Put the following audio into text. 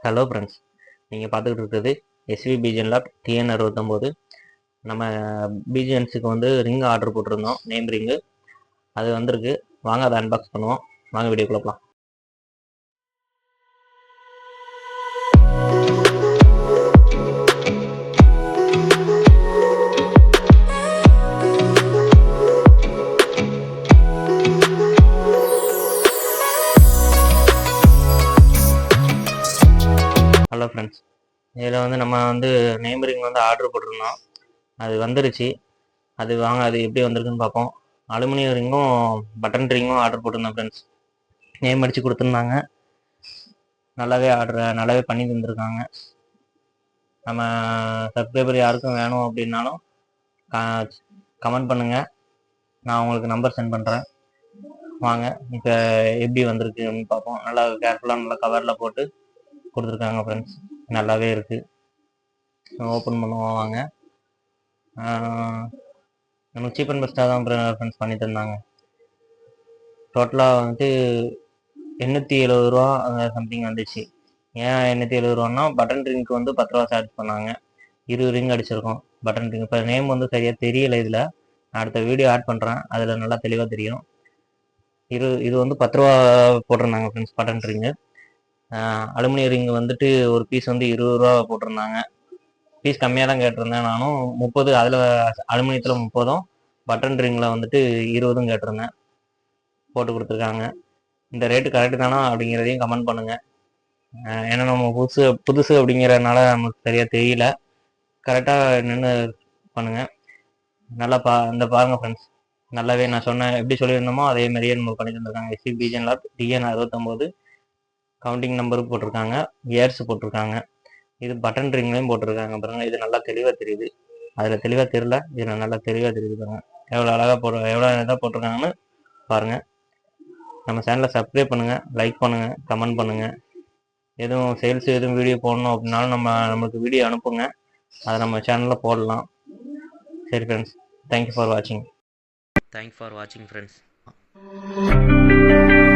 Hello friends, நீங்கள் பார்த்துக்கிட்டு இருக்கிறது எஸ்வி பிஜிஎன் லேப் TN69. நம்ம பிஜிஎன்ஸுக்கு வந்து ரிங் ஆர்டர் போட்டிருந்தோம், நேம் ரிங்கு. அது வந்திருக்கு. வாங்க அதை அன்பாக்ஸ் பண்ணுவோம். வாங்க வீடியோக்குள்ள போகலாம். ஹலோ ஃப்ரெண்ட்ஸ், இதில் வந்து நம்ம வந்து நேம் ரிங் வந்து ஆர்டர் போட்டிருந்தோம். அது வந்துருச்சு. அது வாங்க அது எப்படி வந்திருக்குன்னு பார்ப்போம். அலுமினியம் ரிங்கும் பட்டன் ரிங்கும் ஆர்டர் போட்டிருந்தோம் ஃப்ரெண்ட்ஸ். நேம் அடித்து கொடுத்துருந்தாங்க. நல்லாவே பண்ணி தந்துருக்காங்க. நம்ம சப்ஸ்கிரைபர் யாருக்கும் வேணும் அப்படின்னாலும் கமெண்ட் பண்ணுங்கள். நான் உங்களுக்கு நம்பர் சென்ட் பண்ணுறேன். வாங்க இப்போ எப்படி வந்திருக்கு அப்படின்னு பார்ப்போம். நல்லா கேர்ஃபுல்லாக நல்லா கவரில் போட்டு கொடுத்துருக்காங்க ஃப்ரெண்ட்ஸ். நல்லாவே இருக்குது. ஓப்பன் பண்ணுவோம் வாங்க. நமக்கு சீப் அண்ட் பெஸ்ட்டாக தான் ஃப்ரெண்ட்ஸ் பண்ணி தந்தாங்க. டோட்டலாக வந்துட்டு 870 ரூபா சம்திங் வந்துச்சு. ஏன் 870 ரூபான்னா பட்டன் ரிங்க்கு வந்து 10 ரூபா சார்ஜ் பண்ணாங்க. 20 ரிங் அடிச்சிருக்கோம் பட்டன் ரிங். இப்போ நேம் வந்து சரியாக தெரியலை. இதில் அடுத்த வீடியோ ஆட் பண்ணுறேன், அதில் நல்லா தெளிவாக தெரியும். இது வந்து 10 ரூபா போட்டிருந்தாங்க friends button ring. Aluminium ring வந்துட்டு ஒரு பீஸ் வந்து 20 ரூபா போட்டிருந்தாங்க. பீஸ் கம்மியாக தான் கேட்டிருந்தேன் நானும். 30 அதில் அலுமினியத்தில் 30, பட்டன் ரிங்கில் வந்துட்டு 20 கேட்டிருந்தேன். போட்டு கொடுத்துருக்காங்க. இந்த ரேட்டு கரெக்டு தானா அப்படிங்கிறதையும் கமெண்ட் பண்ணுங்கள். ஏன்னா நம்ம புதுசு அப்படிங்கிறதுனால நமக்கு சரியாக தெரியல. கரெக்டாக நின்று பண்ணுங்கள். நல்லா பாருங்கள் ஃப்ரெண்ட்ஸ். நல்லாவே நான் சொன்னேன் எப்படி சொல்லியிருந்தோமோ அதே மாதிரியே நம்ம பண்ணி தந்துருக்காங்க. எஸ்வி பிஜிஎன் லேப் TN69 கவுண்டிங் நம்பருக்கு போட்டிருக்காங்க, இயர்ஸ் போட்டிருக்காங்க. இது பட்டன் ரிங்லையும் போட்டிருக்காங்க பாருங்க. இது நல்லா தெளிவாக தெரியுது. அதில் தெளிவாக தெரியல, இதில் நல்லா தெளிவாக தெரியுது பாருங்க. எவ்வளோ அழகாக எவ்வளோ இதாக போட்டிருக்காங்கன்னு பாருங்கள். நம்ம சேனலை சப்ஸ்கிரைப் பண்ணுங்கள், லைக் பண்ணுங்கள், கமெண்ட் பண்ணுங்கள். எதுவும் சேல்ஸ் எதுவும் வீடியோ போடணும் அப்படின்னாலும் நம்மளுக்கு வீடியோ அனுப்புங்க. அதை நம்ம சேனலில் போடலாம். சரி ஃப்ரெண்ட்ஸ், தேங்க்யூ ஃபார் வாட்சிங். ஃப்ரெண்ட்ஸ்.